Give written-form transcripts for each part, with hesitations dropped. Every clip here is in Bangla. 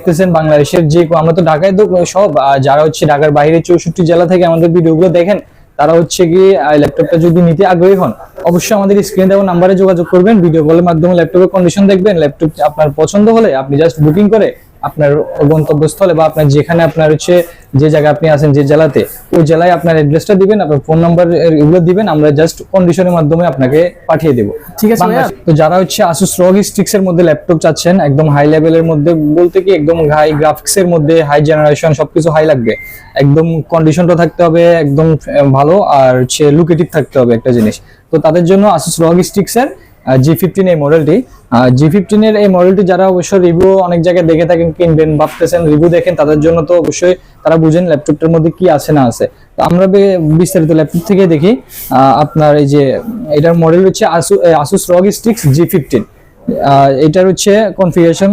দেখতেছেন বাংলাদেশের যে আমরা তো ঢাকায় তো সব, যারা হচ্ছে ঢাকার বাইরে 64 জেলা থেকে আমাদের ভিডিওগুলো দেখেন, তারা হচ্ছে কি ল্যাপটপটা যদি নিতে আগ্রহী হন, অবশ্যই আমাদের স্ক্রিনে দেওয়া নাম্বারে যোগাযোগ করবেন। ভিডিও কলের মাধ্যমে ল্যাপটপের কন্ডিশন দেখবেন। ল্যাপটপ আপনার পছন্দ হলে আপনি জাস্ট বুকিং করে আপনার গন্তব্যস্থলে বা আপনার যেখানে আপনার হচ্ছে যে জায়গায় আপনি আছেন, যে জেলাতে, ওই জেলায় আপনার অ্যাড্রেসটা দিবেন, আপনার ফোন নাম্বার এগুলো দিবেন, আমরা জাস্ট কন্ডিশনের মাধ্যমে আপনাকে পাঠিয়ে দেব। ঠিক আছে ভাইয়া। তো যারা হচ্ছে Asus ROG Strix এর মধ্যে ল্যাপটপ চাচ্ছেন, একদম হাই লেভেলের মধ্যে বলতে কি একদম হাই গ্রাফিক্স এর মধ্যে, হাই জেনারেশন, সবকিছু হাই লাগবে, একদম কন্ডিশনটা থাকতে হবে একদম ভালো, আর হচ্ছে লুকেটিভ থাকতে হবে একটা জিনিস। তো তাদের জন্য Asus ROG Strix এর G15 এই মডেলটি, G15 এর এই মডেলটি যারা অবশ্যই রিভিউ অনেক জায়গায় দেখে থাকেন, কিনবেন ভাবতেছেন, রিভিউ দেখেন, তাদের জন্য তো অবশ্যই তারা বুঝেন ল্যাপটপটার মধ্যে কি আছে না আছে। তো আমরা বিস্তারিত ল্যাপটপ থেকে দেখি। আপনার এই যে এটার মডেল হচ্ছে Asus ROG Strix G15। এটার হচ্ছে কনফিগারেশন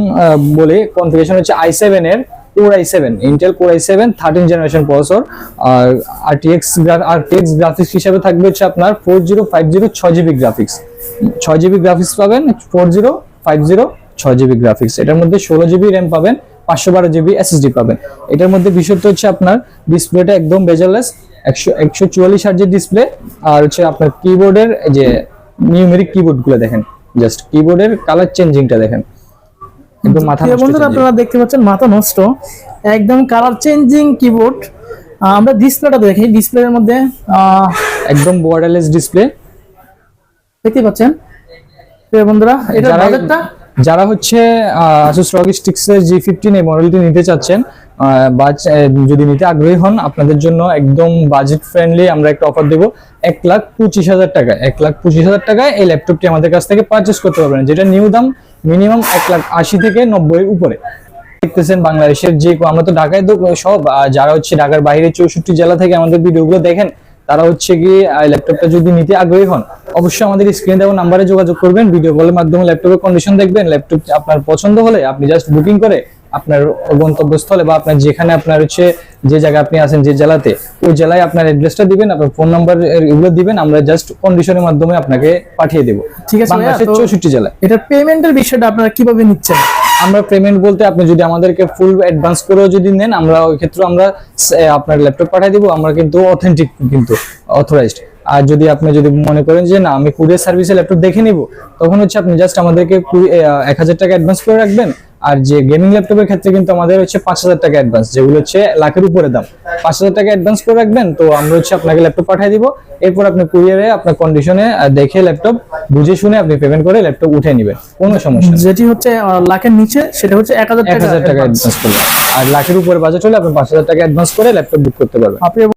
কনফিগারেশন হচ্ছে i7 এর Core i7, Intel Core i7 13 generation processor, আর RTX গ্রাফিক্স হিসেবে থাকবে হচ্ছে আপনার 4050 6GB গ্রাফিক্স, 6GB গ্রাফিক্স পাবেন, 4050 6GB গ্রাফিক্স। এটার মধ্যে 16GB RAM পাবেন, 512GB SSD পাবেন। এটার মধ্যে বিষয়টা হচ্ছে আপনার ডিসপ্লেটা একদম বেজারলেস, 144 হার্জের ডিসপ্লে, আর হচ্ছে আপনার কিবোর্ডের যে নিউমেরিক কিবোর্ড গুলো দেখেন, জাস্ট কিবোর্ডের কালার চেঞ্জিংটা দেখেন, একদম মাথা নষ্ট। বন্ধুরা আপনারা দেখতে পাচ্ছেন মাথা নষ্ট, একদম কালার চেঞ্জিং কিবোর্ড। আমরা ডিসপ্লেটা দেখি, ডিসপ্লের মধ্যে একদম বর্ডারলেস ডিসপ্লে দেখতে পাচ্ছেন। প্রিয় বন্ধুরা, এটা বাজেটটা যারা হচ্ছে Asus ROG Strix এর G15 এই মডেলটি নিতে চাচ্ছেন, যদি নিতে আগ্রহী হন, আপনাদের জন্য একদম বাজেট ফ্রেন্ডলি আমরা একটা অফার দেব। 1,25,000 টাকায়, 1,25,000 টাকায় এই ল্যাপটপটি আমাদের কাছ থেকে পারচেজ করতে পারবেন, যেটা নিউ দাম মিনিমাম 1,80,000 থেকে 90,000 এর উপরে। দেখতেছেন বাংলাদেশের যে আমরা তো ঢাকায় তো সব, যারা হচ্ছে ঢাকার বাইরে 64 জেলা থেকে আমাদের ভিডিওগুলো দেখেন, তারা হচ্ছে কি ল্যাপটপটা যদি নিতে আগ্রহী হন, অবশ্যই আমাদের স্ক্রিনে দেওয়া নাম্বারে যোগাযোগ করবেন। ভিডিও কলের মাধ্যমে ল্যাপটপের কন্ডিশন দেখবেন। ল্যাপটপ আপনার পছন্দ হলে আপনি জাস্ট বুকিং করে আপনার গন্তব্যস্থলে বা আপনার যেখানে আপনার হচ্ছে যে জায়গায় আপনি আছেন, যে জেলাতে, ওই জেলায় আপনার অ্যাড্রেসটা দিবেন, আপনার ফোন নাম্বার এগুলো দিবেন, আমরা জাস্ট কন্ডিশনের মাধ্যমে আপনাকে পাঠিয়ে দেব। ঠিক আছে, বাংলাদেশের 64 জেলায়। এটা পেমেন্টের বিষয়টা আপনারা কিভাবে নিচ্ছেন? আমরা পেমেন্ট বলতে আপনি যদি আমাদেরকে ফুল অ্যাডভান্স করেও যদি নেন, আমরা ওই ক্ষেত্রে আমরা আপনার ল্যাপটপ পাঠিয়ে দিব, আমরা কিন্তু অথেন্টিক, কিন্তু অথরাইজড। আর যদি আপনি মনে করেন যে না আমি কুরিয়ার সার্ভিসে ল্যাপটপ দেখে নিব, তখন হচ্ছে আপনি জাস্ট আমাদেরকে 1,000 টাকা অ্যাডভান্স করে রাখবেন। আর যে গেমিং ল্যাপটপের ক্ষেত্রে কিন্তু আমাদের হচ্ছে 5,000 টাকা অ্যাডভান্স, যেগুলো হচ্ছে লাখের উপরে দাম, 5,000 টাকা অ্যাডভান্স করে রাখবেন। তো আমরা হচ্ছে আপনাকে ল্যাপটপ পাঠিয়ে দিব, এরপর আপনি কুরিয়ারে আপনার কন্ডিশনে দেখে ল্যাপটপ বুঝে শুনে আপনি পেমেন্ট করে ল্যাপটপ উঠে নেবেন, কোনো সমস্যা নেই। যেটি হচ্ছে লাখের নিচে সেটা হচ্ছে 1,000 টাকা অ্যাডভান্স করবেন, আর লাখের উপরে বাজেট হলে আপনি 5,000 টাকা অ্যাডভান্স করে ল্যাপটপ বুক করতে পারবেন।